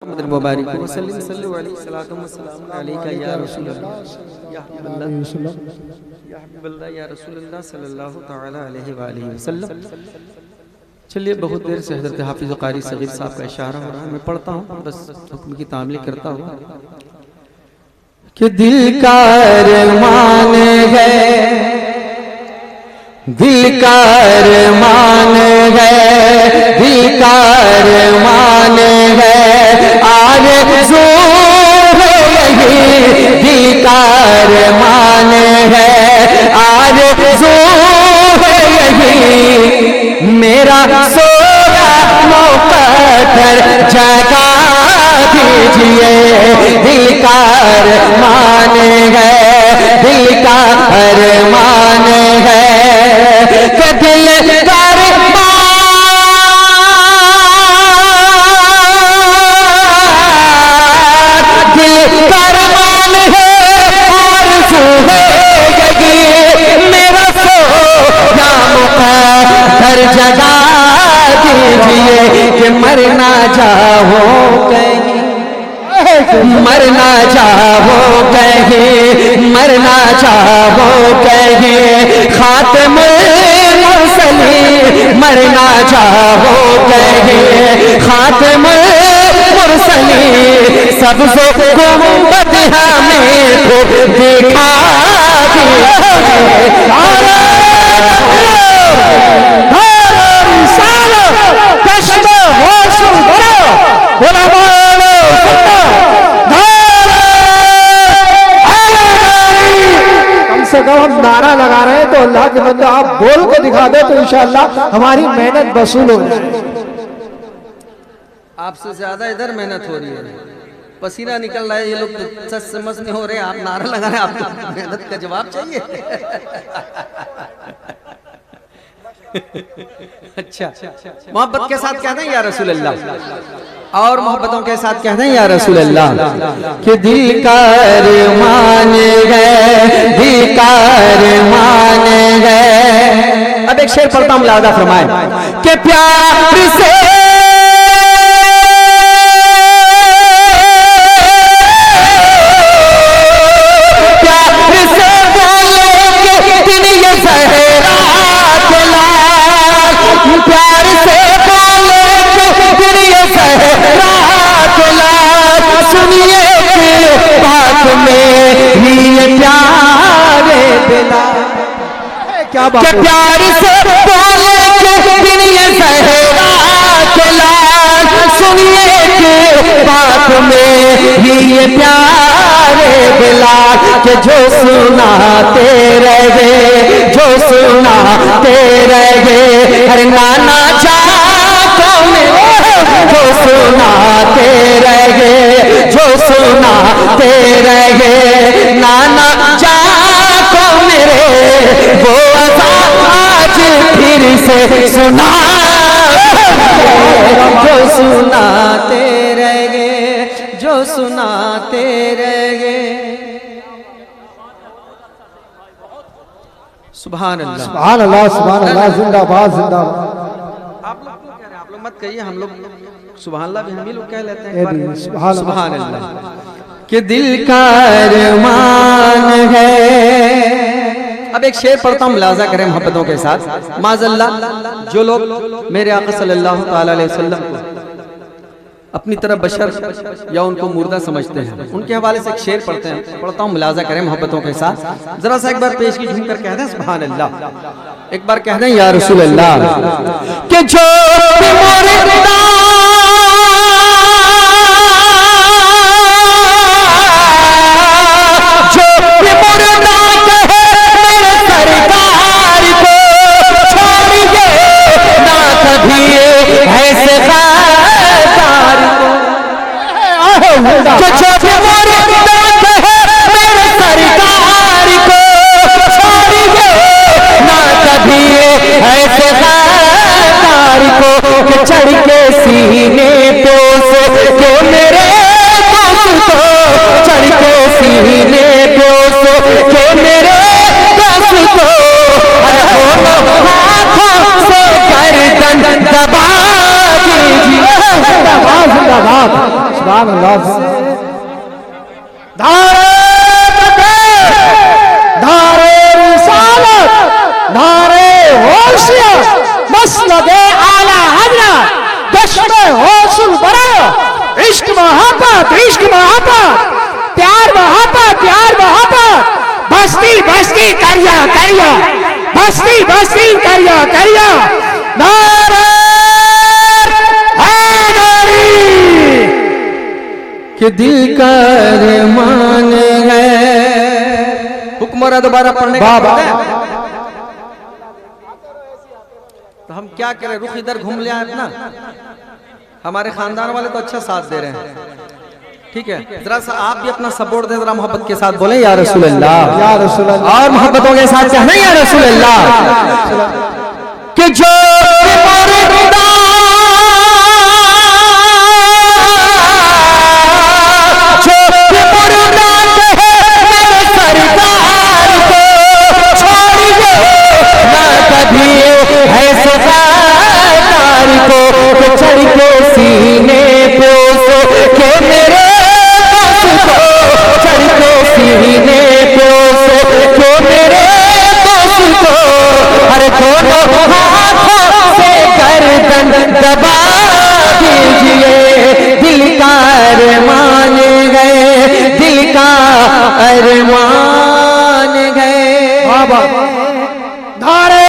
मुबारक वसल्लम सल्लल्लाहु अलैहि वसल्लम अलैका या रसूलल्लाह या हबीबल्लाह या रसूलल्लाह सल्लल्लाहु तआला अलैहि व आलिहि वसल्लम। चलिए, बहुत देर से हज़रत हाफिज़ क़ारी सगीर साहब का इशारा हो रहा है, मैं पढ़ता हूँ, बस हुक्म की तामील करता हूँ कि दिल का अरमान है, दिल का अरमान है, दिल का अरमान है, आरज़ू है यही, दिल का अरमान है, आरज़ू है यही, मेरा सोया मुक़द्दर जगा दीजिए, दिल का अरमान है, दिल का अरमान है, कि दिल का अरमान है, आरज़ू है यही, मेरा सोया मुक़द्दर जगा दीजिए, कि मर ना जाओ कहीं, मर ना जाओ कहीं, मर ना जाओ कहीं, खातिमुल मुरसलीन, मर ना जाओ कहीं, खातिमुल मुरसलीन, सबसे गुंबद हमें तो दिखा से कम हम नारा लगा रहे हैं, तो अल्लाह के बंदे आप बोल के दिखा दो तो इंशाअल्लाह हमारी मेहनत वसूल हो जाए। आपसे ज्यादा इधर मेहनत हो रही है, पसीना निकल रहा है, ये लोग सच समझ नहीं हो रहे, आप नारा लगा रहे हैं, आपको मेहनत का जवाब चाहिए। अच्छा, मोहब्बत के साथ कहते हैं या रसूल अल्लाह, और मोहब्बतों के साथ कहते हैं या रसूल अल्लाह, कि दिल का अरमान है, दिल का अरमान है। अब एक शेर पढ़ता हूं, मुलाहज़ा फरमाए कि प्यार से प्यार से बोले फिर ये सहरात लाज, सुनिए कि बात में ही ये प्यारे दिला, क्या बात, प्यार से बोले फिर ये सहरात लाज, सुनिए कि बात में ही ये प्यारे दिला, कि जो सुनाते रहे, जो सुनाते रहे, हर नाना जाको मेरे, जो सुनाते रहे, जो सुनाते रहे, नाना जाको मेरे, वो आज फिर से सुना, जो सुनाते रहे, जो सुनाते रहे। सुभान अल्लाह, सुभान अल्लाह, सुभान अल्लाह, जिंदाबाद जिंदाबाद। आप लोग क्यों कह रहे हैं, आप लोग मत कहिए, हम लोग सुभान अल्लाह भी हम ही लोग कह लेते हैं, सुभान अल्लाह, कि दिल का अरमान है। अब एक शेर पढ़ता हूं, मुलाहज़ा करें मोहब्बतों के साथ। माज़अल्लाह, जो लोग मेरे आका सल्लल्लाहु ताला अलैहि वसल्लम को अपनी तरफ बशर या उनको मुर्दा समझते हैं, उनके हवाले से एक शेर पढ़ता हूँ, मुलाहज़ा करें मोहब्बतों के साथ। जरा सा एक बार पेश की झूम कर कह दें सुभान अल्लाह, एक बार कह दें या रसूल अल्लाह, कि जो मुर्दा चढ़ के सीने पोस के मेरे दोस्त को, चढ़ के सीने पोस के मेरे दोस्त को, हाथों से गर्दन दबा दीजिए। सुभान अल्लाह। धारे रिसालत, धारे होशियत, मसलबे आला हजरत, दश्मे हौसल बरा, इश्क मोहब्बत, इश्क मोहब्बत, प्यार मोहब्बत, प्यार मोहब्बत, बस्ती बस्ती करिया करिया, बस्ती बस्ती करिया करिया, नारे हैदरी। कि दिल का अरमान है। हुक्म दोबारा पढ़ने का तो हम क्या करें, रुख इधर घूम लिया अपना। हमारे खानदान वाले तो अच्छा साथ दे रहे हैं, ठीक है। जरा सा आप भी अपना सपोर्ट दें, जरा मोहब्बत के साथ बोले या रसूल अल्लाह, या रसूल अल्लाह, और मोहब्बतों के साथ कहना या रसूल अल्लाह। कि जो चढ़ के सीने पोसो के मेरे को चढ़ के सीने